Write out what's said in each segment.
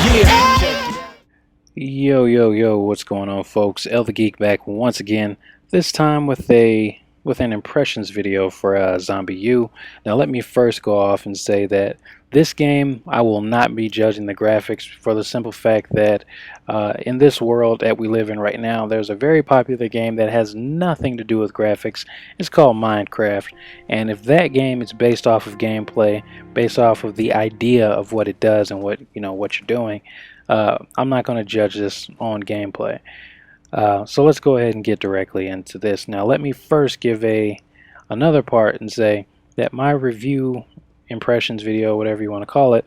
Yeah. Yo, what's going on, folks? ELTheGeek back once again, this time with an impressions video for ZombiU. Now let me first go off and say that this game, I will not be judging the graphics for the simple fact that in this world that we live in right now, there's a very popular game that has nothing to do with graphics. It's called Minecraft, and if that game is based off of gameplay, based off of the idea of what it does and what you're doing, I'm not going to judge this on gameplay. So let's go ahead and get directly into this. Now let me first give another part and say that my review impressions video, whatever you want to call it,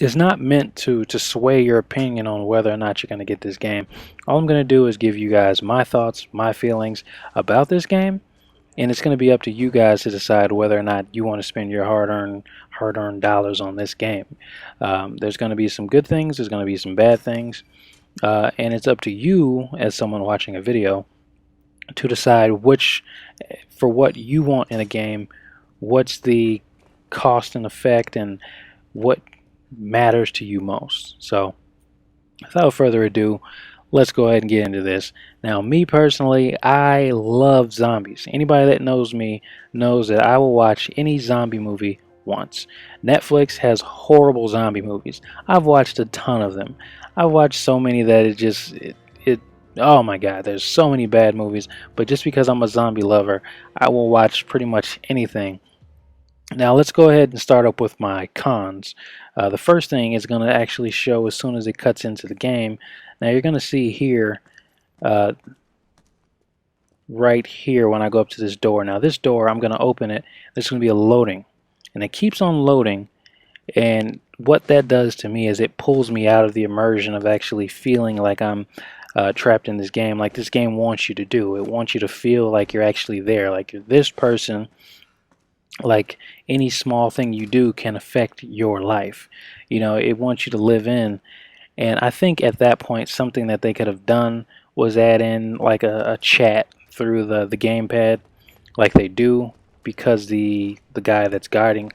is not meant to sway your opinion on whether or not you're going to get this game. All I'm going to do is give you guys my thoughts, my feelings about this game, and it's going to be up to you guys to decide whether or not you want to spend your hard-earned dollars on this game. There's going to be some good things, there's going to be some bad things, and it's up to you as someone watching a video to decide for what you want in a game, what's the cost and effect, and what matters to you most. So without further ado, let's go ahead and get into this. Now, me personally, I love zombies. Anybody that knows me knows that I will watch any zombie movie once. Netflix has horrible zombie movies. I've watched a ton of them. I've watched so many that oh my god, there's so many bad movies, but just because I'm a zombie lover, I will watch pretty much anything. Now let's go ahead and start up with my cons. The first thing is going to actually show as soon as it cuts into the game. Now you're going to see here, right here when I go up to this door. Now this door, I'm going to open it. There's going to be a loading, and it keeps on loading. And what that does to me is it pulls me out of the immersion of actually feeling like I'm trapped in this game, like this game wants you to do. It wants you to feel like you're actually there, like you're this person. Like any small thing you do can affect your life. You know, it wants you to live in. And I think at that point, something that they could have done was add in like a chat through the gamepad, like they do, because the guy that's guiding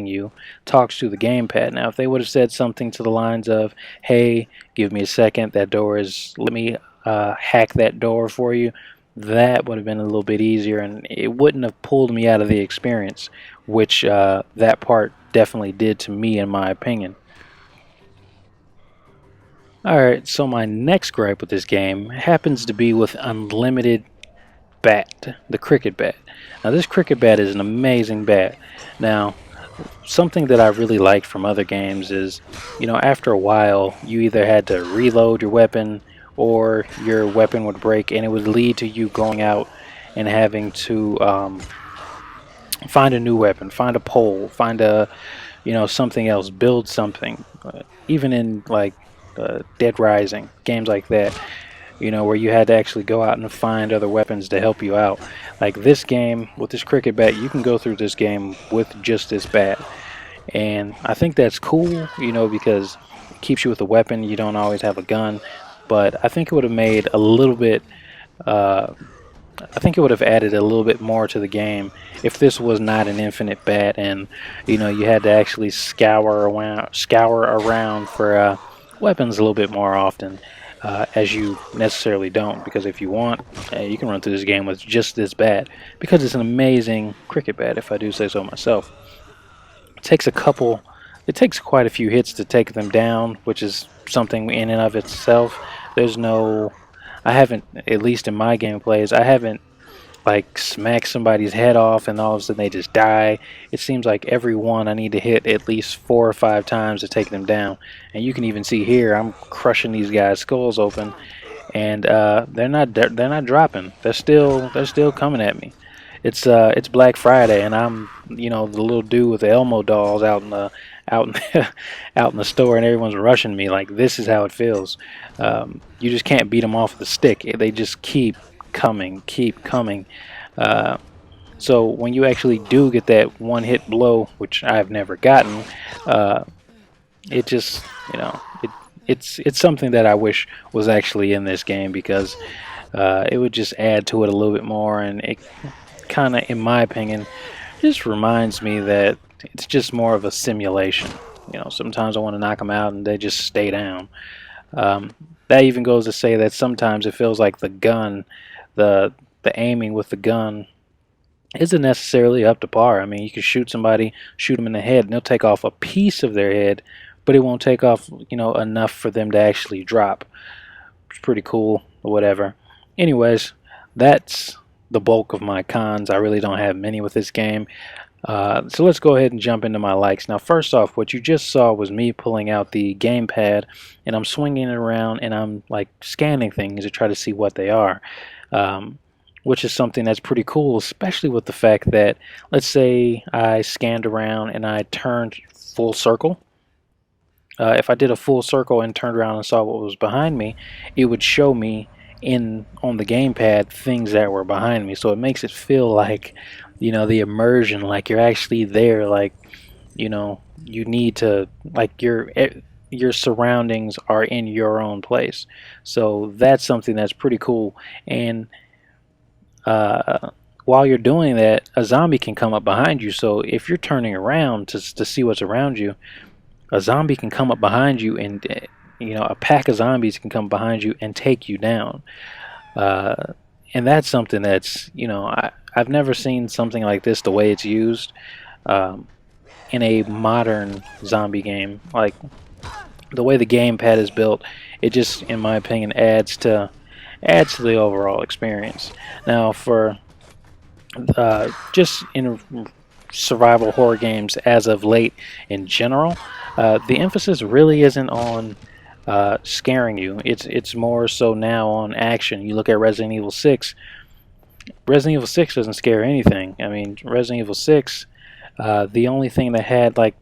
you talks to the gamepad. Now, if they would have said something to the lines of, "Hey, give me a second. That door is. Let me hack that door for you," that would have been a little bit easier, and it wouldn't have pulled me out of the experience, which that part definitely did to me, in my opinion. Alright, so my next gripe with this game happens to be with unlimited bat, the cricket bat. Now this cricket bat is an amazing bat. Now, something that I really liked from other games is, after a while, you either had to reload your weapon or your weapon would break, and it would lead to you going out and having to find a new weapon, find a pole, find something else, build something. Even in like Dead Rising, games like that, where you had to actually go out and find other weapons to help you out. Like this game, with this cricket bat, you can go through this game with just this bat. And I think that's cool, because it keeps you with a weapon. You don't always have a gun. But I think it would have made a little bit, I think it would have added a little bit more to the game if this was not an infinite bat and, you had to actually scour around for weapons a little bit more often. As you necessarily don't, because if you want, you can run through this game with just this bat, because it's an amazing cricket bat, if I do say so myself. It takes quite a few hits to take them down, which is something in and of itself. I haven't, at least in my gameplays, I haven't like smack somebody's head off and all of a sudden they just die. It seems like every one I need to hit at least 4 or 5 times to take them down. And you can even see here I'm crushing these guys' skulls open, and they're not dropping. They're still coming at me. It's Black Friday, and I'm the little dude with the Elmo dolls out in the out in the store, and everyone's rushing me. Like, this is how it feels. You just can't beat them off with a stick. They just keep coming. So when you actually do get that one hit blow, which I've never gotten, it just it's something that I wish was actually in this game, because it would just add to it a little bit more, and it kind of, in my opinion, just reminds me that it's just more of a simulation. sometimes I want to knock them out and they just stay down. Um, that even goes to say that sometimes it feels like the the aiming with the gun isn't necessarily up to par. I mean, you can shoot somebody, shoot them in the head, and they'll take off a piece of their head, but it won't take off, enough for them to actually drop. It's pretty cool, or whatever. Anyways, that's the bulk of my cons. I really don't have many with this game. So let's go ahead and jump into my likes. Now, first off, what you just saw was me pulling out the gamepad, and I'm swinging it around, and I'm like scanning things to try to see what they are. Um, which is something that's pretty cool, especially with the fact that, let's say I scanned around and I turned full circle. If I did a full circle and turned around and saw what was behind me, it would show me in on the gamepad things that were behind me. So it makes it feel like, the immersion, like you're actually there, like, you need to, like your surroundings are in your own place. So that's something that's pretty cool. And uh, while you're doing that, a zombie can come up behind you. So if you're turning around to see what's around you, a zombie can come up behind you, and a pack of zombies can come behind you and take you down. Uh, and that's something that's I've never seen something like this the way it's used um, in a modern zombie game. Like the way the gamepad is built, it just, in my opinion, adds to the overall experience. Now, for just in survival horror games as of late in general, the emphasis really isn't on scaring you. It's more so now on action. You look at Resident Evil 6. Resident Evil 6 doesn't scare anything. I mean, Resident Evil 6, the only thing that had like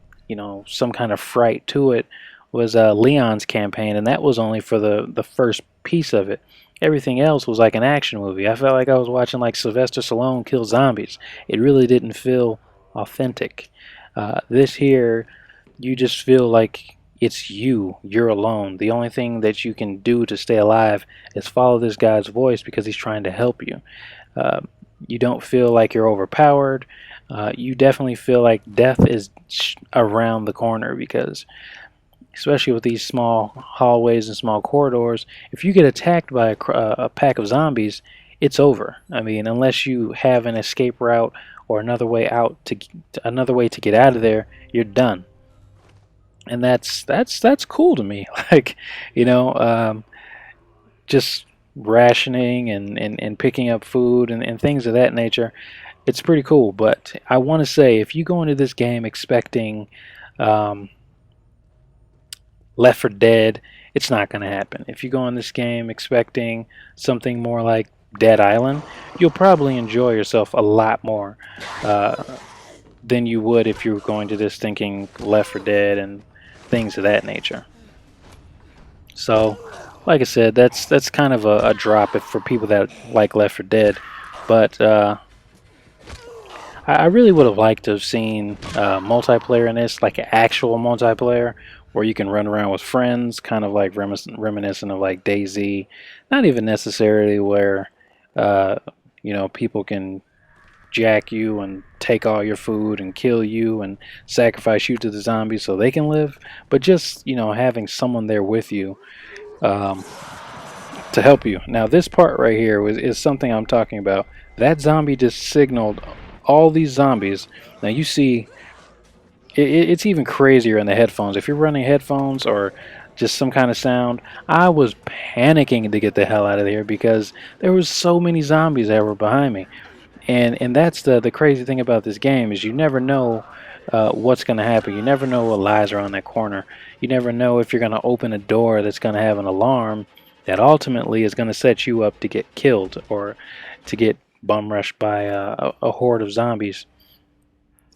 some kind of fright to it was Leon's campaign, and that was only for the first piece of it. Everything else was like an action movie. I felt like I was watching like Sylvester Stallone kill zombies. It really didn't feel authentic. This here, you just feel like it's you. You're alone. The only thing that you can do to stay alive is follow this guy's voice because he's trying to help you. Uh, you don't feel like you're overpowered. You definitely feel like death is around the corner because, especially with these small hallways and small corridors, if you get attacked by a pack of zombies, it's over. I mean, unless you have an escape route or another way to get out of there, you're done. And that's cool to me. Like, just rationing and picking up food and things of that nature. It's pretty cool. But I want to say, if you go into this game expecting um, Left 4 Dead, it's not going to happen. If you go in this game expecting something more like Dead Island, you'll probably enjoy yourself a lot more uh, than you would if you were going to this thinking Left 4 Dead and things of that nature. So, like I said, that's kind of a drop if for people that like Left 4 Dead. But I really would have liked to have seen multiplayer in this, like actual multiplayer, where you can run around with friends, kind of like reminiscent of like DayZ. Not even necessarily where uh, people can jack you and take all your food and kill you and sacrifice you to the zombies so they can live, but just having someone there with you um, to help you. Now this part right here is something I'm talking about. That zombie just signaled all these zombies. Now you see, it's even crazier in the headphones. If you're running headphones or just some kind of sound, I was panicking to get the hell out of there because there was so many zombies that were behind me. And that's the crazy thing about this game is you never know what's going to happen. You never know what lies around that corner. You never know if you're going to open a door that's going to have an alarm that ultimately is going to set you up to get killed or to get bum rushed by a horde of zombies.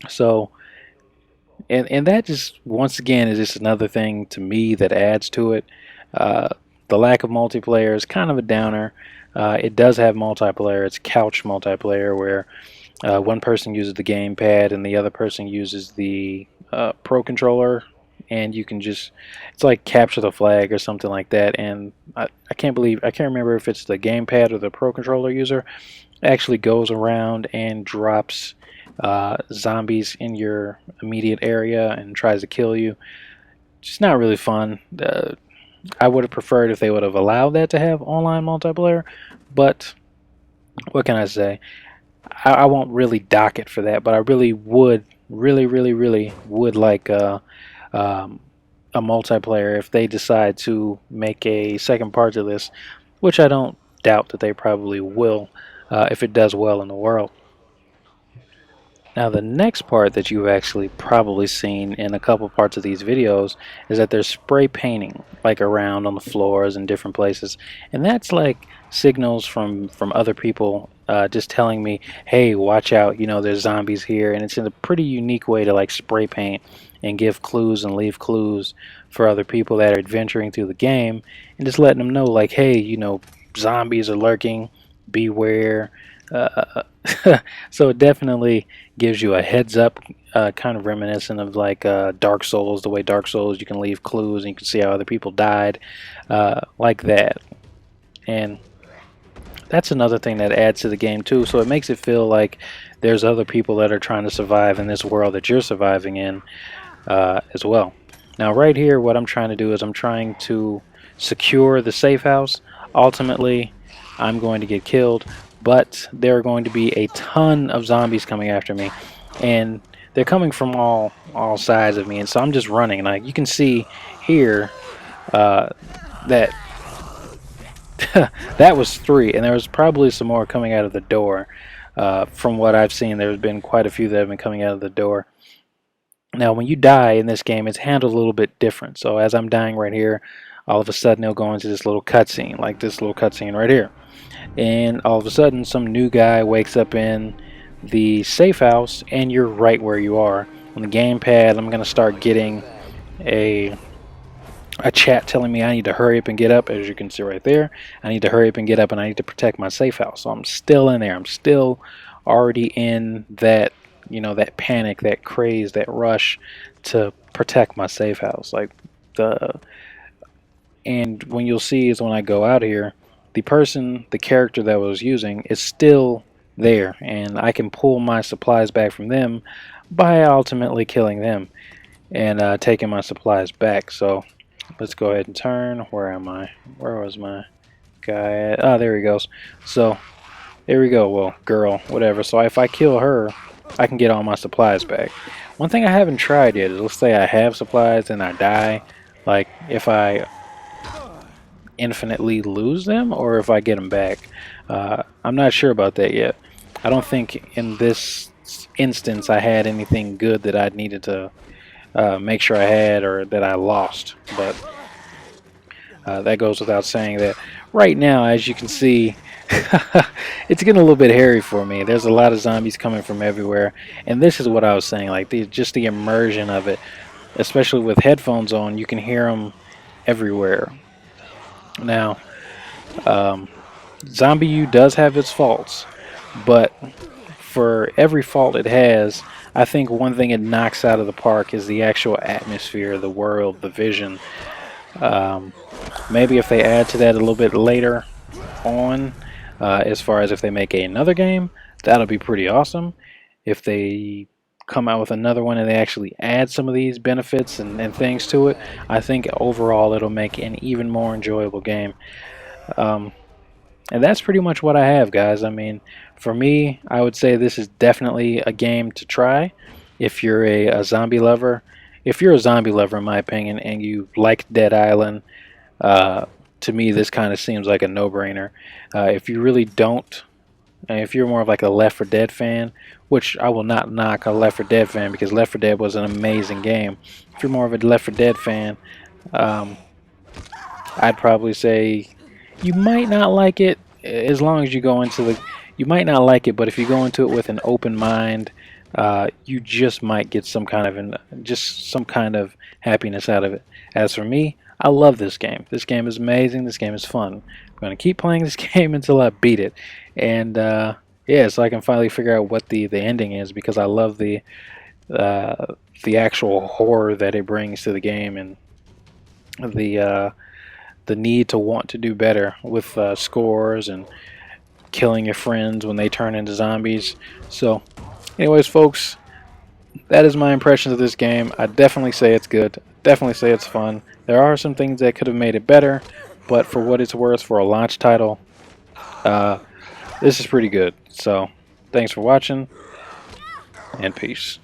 So, and that just once again is just another thing to me that adds to it. Uh, the lack of multiplayer is kind of a downer. It does have multiplayer. It's couch multiplayer where one person uses the gamepad and the other person uses the Pro controller, and you can just, it's like capture the flag or something like that. And I can't remember if it's the gamepad or the Pro controller user actually goes around and drops zombies in your immediate area and tries to kill you. Just not really fun. I would have preferred if they would have allowed that to have online multiplayer, but what can I say? I won't really dock it for that, but I really would, really would like um, a multiplayer if they decide to make a second part to this, which I don't doubt that they probably will if it does well in the world. Now the next part that you've actually probably seen in a couple parts of these videos is that there's spray painting like around on the floors and different places, and that's like signals from other people just telling me, hey, watch out, you know, there's zombies here. And it's in a pretty unique way to like spray paint and give clues and leave clues for other people that are adventuring through the game, and just letting them know like, hey, you know, zombies are lurking, beware. uh, so it definitely gives you a heads up, kind of reminiscent of like Dark Souls, the way Dark Souls you can leave clues and you can see how other people died, like that. And that's another thing that adds to the game too. So it makes it feel like there's other people that are trying to survive in this world that you're surviving in as well. Now, right here, what I'm trying to do is I'm trying to secure the safe house. Ultimately, I'm going to get killed, but there are going to be a ton of zombies coming after me, and they're coming from all sides of me, and so I'm just running. Like you can see here, uh, that that was three, and there was probably some more coming out of the door. From what I've seen, there's been quite a few that have been coming out of the door. Now, when you die in this game, it's handled a little bit different. So as I'm dying right here, all of a sudden it'll go into this little cutscene, like this little cutscene right here. And all of a sudden, some new guy wakes up in the safe house, and you're right where you are. On the gamepad, I'm going to start getting a chat telling me I need to hurry up and get up, as you can see right there. I need to hurry up and get up, and I need to protect my safe house. So I'm still in there. I'm still already in that, you know, that panic, that craze, that rush to protect my safe house. Like the and when you'll see is when I go out here, the character that I was using is still there, and I can pull my supplies back from them by ultimately killing them and taking my supplies back. So let's go ahead and turn. Where am I? Where was my guy at? Ah, there he goes. So there we go. Well, girl, whatever. So if I kill her, I can get all my supplies back. One thing I haven't tried yet is, let's say I have supplies and I die, like if I infinitely lose them or if I get them back. I'm not sure about that yet. I don't think in this instance I had anything good that I needed to make sure I had or that I lost, but that goes without saying that right now, as you can see, it's getting a little bit hairy for me. There's a lot of zombies coming from everywhere, and this is what I was saying, like just the immersion of it, especially with headphones on, you can hear them everywhere. Now, ZombiU does have its faults, but for every fault it has, I think one thing it knocks out of the park is the actual atmosphere, the world, the vision. Um, Maybe if they add to that a little bit later on, as far as if they make another game, that'll be pretty awesome. If they come out with another one and they actually add some of these benefits and things to it, I think overall it'll make an even more enjoyable game. Um, and that's pretty much what I have, guys. I mean, for me, I would say this is definitely a game to try if you're a zombie lover. If you're a zombie lover, in my opinion, and you like Dead Island, uh, to me, this kind of seems like a no-brainer. If you really don't, and if you're more of like a Left 4 Dead fan, which I will not knock a Left 4 Dead fan because Left 4 Dead was an amazing game. If you're more of a Left 4 Dead fan, um, I'd probably say you might not like it as long as you go into the. You might not like it, but if you go into it with an open mind, you just might get some kind of just some kind of happiness out of it. As for me, I love this game. This game is amazing. This game is fun. I'm going to keep playing this game until I beat it, and yeah, so I can finally figure out what the ending is because I love the actual horror that it brings to the game and the need to want to do better with scores and killing your friends when they turn into zombies. So Anyways, folks, that is my impressions of this game. I definitely say it's good. Definitely say it's fun. There are some things that could have made it better, but for what it's worth, for a launch title, uh, this is pretty good. So, thanks for watching, and peace.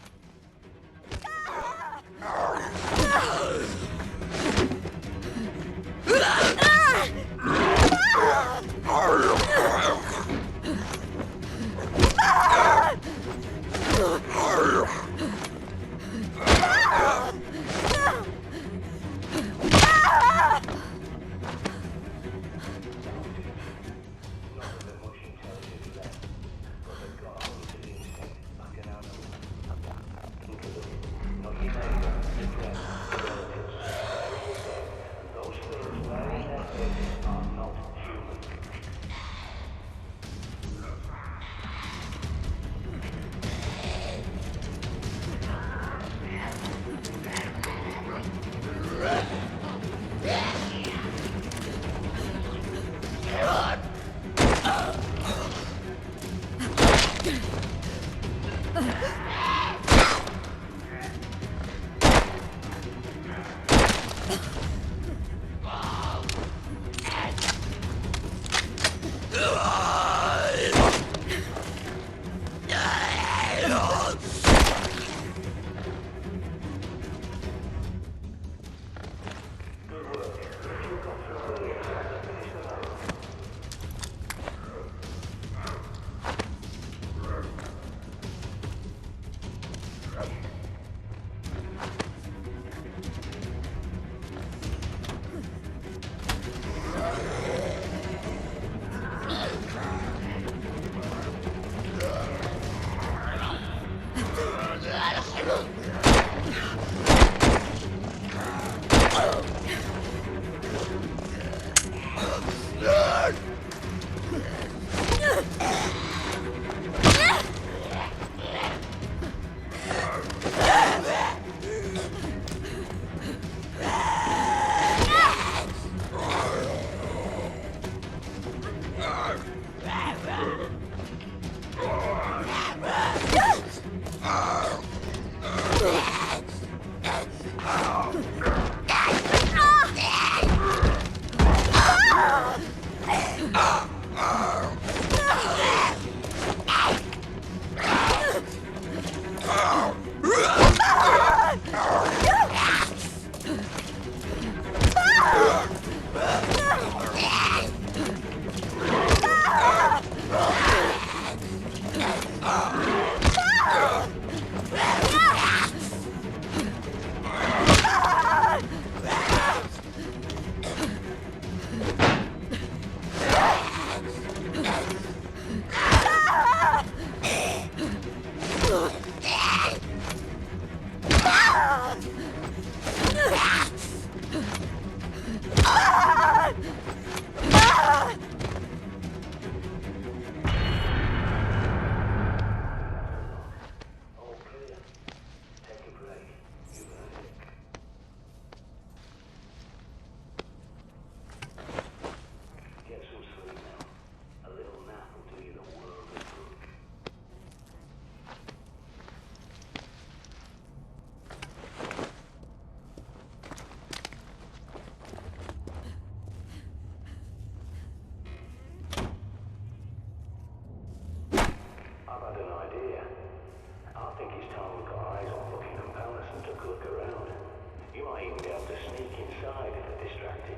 You might even be able to sneak inside if they're distracted.